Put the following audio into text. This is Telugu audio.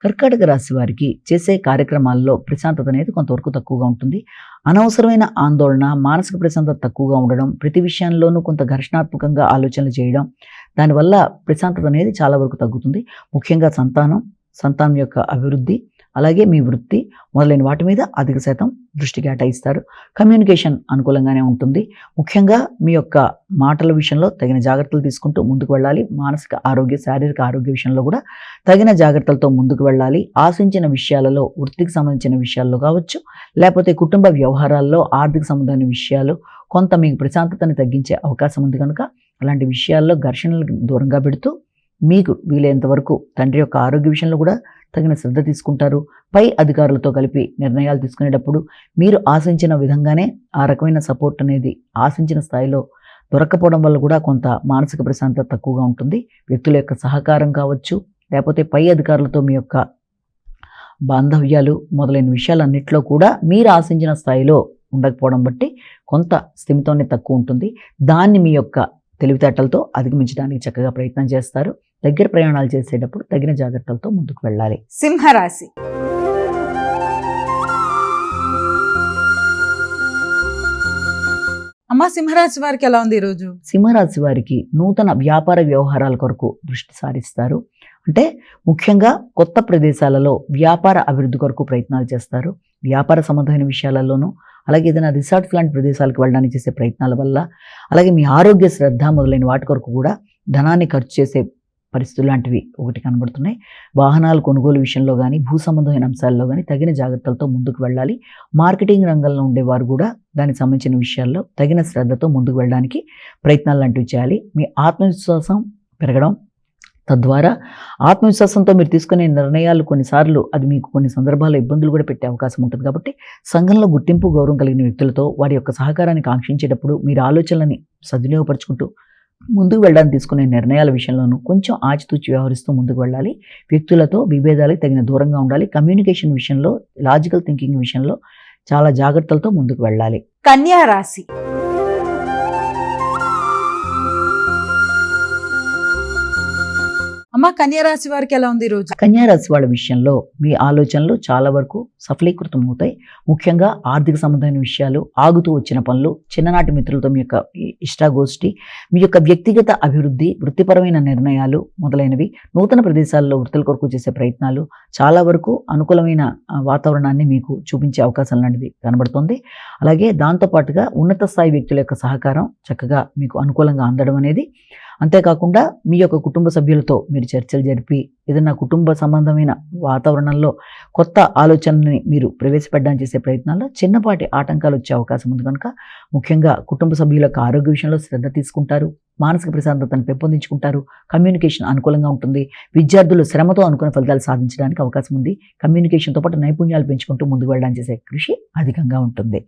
కర్కాటక రాశి వారికి చేసే కార్యక్రమాల్లో ప్రశాంతత అనేది కొంతవరకు తక్కువగా ఉంటుంది. అనవసరమైన ఆందోళన, మానసిక ప్రశాంతత తక్కువగా ఉండడం, ప్రతి విషయంలోనూ కొంత ఘర్షణాత్మకంగా ఆలోచనలు చేయడం, దానివల్ల ప్రశాంతత అనేది చాలా వరకు తగ్గుతుంది. ముఖ్యంగా సంతానం యొక్క అభివృద్ధి, అలాగే మీ వృత్తి మొదలైన వాటి మీద అధిక శాతం దృష్టి కేటాయిస్తారు. కమ్యూనికేషన్ అనుకూలంగానే ఉంటుంది. ముఖ్యంగా మీ యొక్క మాటల విషయంలో తగిన జాగ్రత్తలు తీసుకుంటూ ముందుకు వెళ్ళాలి. మానసిక ఆరోగ్య, శారీరక ఆరోగ్య విషయంలో కూడా తగిన జాగ్రత్తలతో ముందుకు వెళ్ళాలి. ఆశించిన విషయాలలో, వృత్తికి సంబంధించిన విషయాల్లో కావచ్చు, లేకపోతే కుటుంబ వ్యవహారాల్లో, ఆర్థిక సంబంధమైన విషయాలు కొంత మీకు ప్రశాంతతని తగ్గించే అవకాశం ఉంది కనుక అలాంటి విషయాల్లో ఘర్షణలకు దూరంగా పెడుతూ మీకు వీలైనంత వరకు తండ్రి యొక్క ఆరోగ్య విషయంలో కూడా తగిన శ్రద్ధ తీసుకుంటారు. పై అధికారులతో కలిపి నిర్ణయాలు తీసుకునేటప్పుడు మీరు ఆశించిన విధంగానే ఆ రకమైన సపోర్ట్ అనేది ఆశించిన స్థాయిలో దొరకపోవడం వల్ల కూడా కొంత మానసిక ప్రశాంతత తక్కువగా ఉంటుంది. వ్యక్తుల యొక్క సహకారం కావచ్చు, లేకపోతే పై అధికారులతో మీ యొక్క బాంధవ్యాలు మొదలైన విషయాలన్నింటిలో కూడా మీరు ఆశించిన స్థాయిలో ఉండకపోవడం బట్టి కొంత స్థిమితోనే తక్కువ ఉంటుంది. దాన్ని మీ యొక్క తెలివితేటలతో అధిగమించడానికి చక్కగా ప్రయత్నం చేస్తారు. దగ్గర ప్రయాణాలు చేసేటప్పుడు తగిన జాగ్రత్తలతో ముందుకు వెళ్ళాలి. సింహరాశి. అమ్మా, సింహరాశి వారికి ఎలా ఉంది ఈరోజు? సింహరాశి వారికి నూతన వ్యాపార వ్యవహారాల కొరకు దృష్టి సారిస్తారు. అంటే ముఖ్యంగా కొత్త ప్రదేశాలలో వ్యాపార అభివృద్ధి కొరకు ప్రయత్నాలు చేస్తారు. వ్యాపార సంబంధమైన విషయాలలోనూ, అలాగే ఏదైనా రిసార్ట్స్ లాంటి ప్రదేశాలకు వెళ్ళడానికి చేసే ప్రయత్నాల వల్ల, అలాగే మీ ఆరోగ్య శ్రద్ధ మొదలైన వాటి కొరకు కూడా ధనాన్ని ఖర్చు చేసే పరిస్థితులు లాంటివి ఒకటి కనబడుతున్నాయి. వాహనాలు కొనుగోలు విషయంలో కానీ, భూ సంబంధమైన అంశాల్లో కానీ తగిన జాగ్రత్తలతో ముందుకు వెళ్ళాలి. మార్కెటింగ్ రంగంలో ఉండేవారు కూడా దానికి సంబంధించిన విషయాల్లో తగిన శ్రద్ధతో ముందుకు వెళ్ళడానికి ప్రయత్నాలు లాంటివి చేయాలి. మీ ఆత్మవిశ్వాసం పెరగడం, తద్వారా ఆత్మవిశ్వాసంతో మీరు తీసుకునే నిర్ణయాలు కొన్నిసార్లు అది మీకు కొన్ని సందర్భాల్లో ఇబ్బందులు కూడా పెట్టే అవకాశం ఉంటుంది. కాబట్టి సంఘంలో గుర్తింపు, గౌరవం కలిగిన వ్యక్తులతో వారి యొక్క సహకారాన్ని కాంక్షించేటప్పుడు మీరు ఆలోచనలని సద్వినియోగపరుచుకుంటూ ముందుకు వెళ్ళడానికి తీసుకునే నిర్ణయాల విషయంలోనూ కొంచెం ఆచితూచి వ్యవహరిస్తూ ముందుకు వెళ్ళాలి. వ్యక్తులతో విభేదాలకు తగిన దూరంగా ఉండాలి. కమ్యూనికేషన్ విషయంలో, లాజికల్ థింకింగ్ విషయంలో చాలా జాగ్రత్తలతో ముందుకు వెళ్ళాలి. కన్యా రాశి. అమ్మ, కన్యా రాశి వారికి ఎలా ఉంది ఈరోజు? కన్యా రాశి వాళ్ళ విషయంలో మీ ఆలోచనలు చాలా వరకు సఫలీకృతం అవుతాయి. ముఖ్యంగా ఆర్థిక సంబంధమైన విషయాలు, ఆగుతూ వచ్చిన పనులు, చిన్ననాటి మిత్రులతో మీ యొక్క ఇష్టాగోష్ఠి, మీ యొక్క వ్యక్తిగత అభివృద్ధి, వృత్తిపరమైన నిర్ణయాలు మొదలైనవి, నూతన ప్రదేశాల్లో వృత్తుల కొరకు చేసే ప్రయత్నాలు చాలా వరకు అనుకూలమైన వాతావరణాన్ని మీకు చూపించే అవకాశం లాంటిది కనబడుతుంది. అలాగే దాంతోపాటుగా ఉన్నత స్థాయి వ్యక్తుల యొక్క సహకారం చక్కగా మీకు అనుకూలంగా అందడం అనేది, అంతేకాకుండా మీ యొక్క కుటుంబ సభ్యులతో మీరు చర్చలు జరిపి ఏదైనా కుటుంబ సంబంధమైన వాతావరణంలో కొత్త ఆలోచనని మీరు ప్రవేశపెట్టడానికి చేసే ప్రయత్నాల్లో చిన్నపాటి ఆటంకాలు వచ్చే అవకాశం ఉంది కనుక ముఖ్యంగా కుటుంబ సభ్యుల యొక్క ఆరోగ్య విషయంలో శ్రద్ధ తీసుకుంటారు. మానసిక ప్రశాంతతను పెంపొందించుకుంటారు. కమ్యూనికేషన్ అనుకూలంగా ఉంటుంది. విద్యార్థులు శ్రమతో అనుకున్న ఫలితాలు సాధించడానికి అవకాశం ఉంది. కమ్యూనికేషన్తో పాటు నైపుణ్యాలు పెంచుకుంటూ ముందుకు వెళ్ళడానికి చేసే కృషి అధికంగా ఉంటుంది.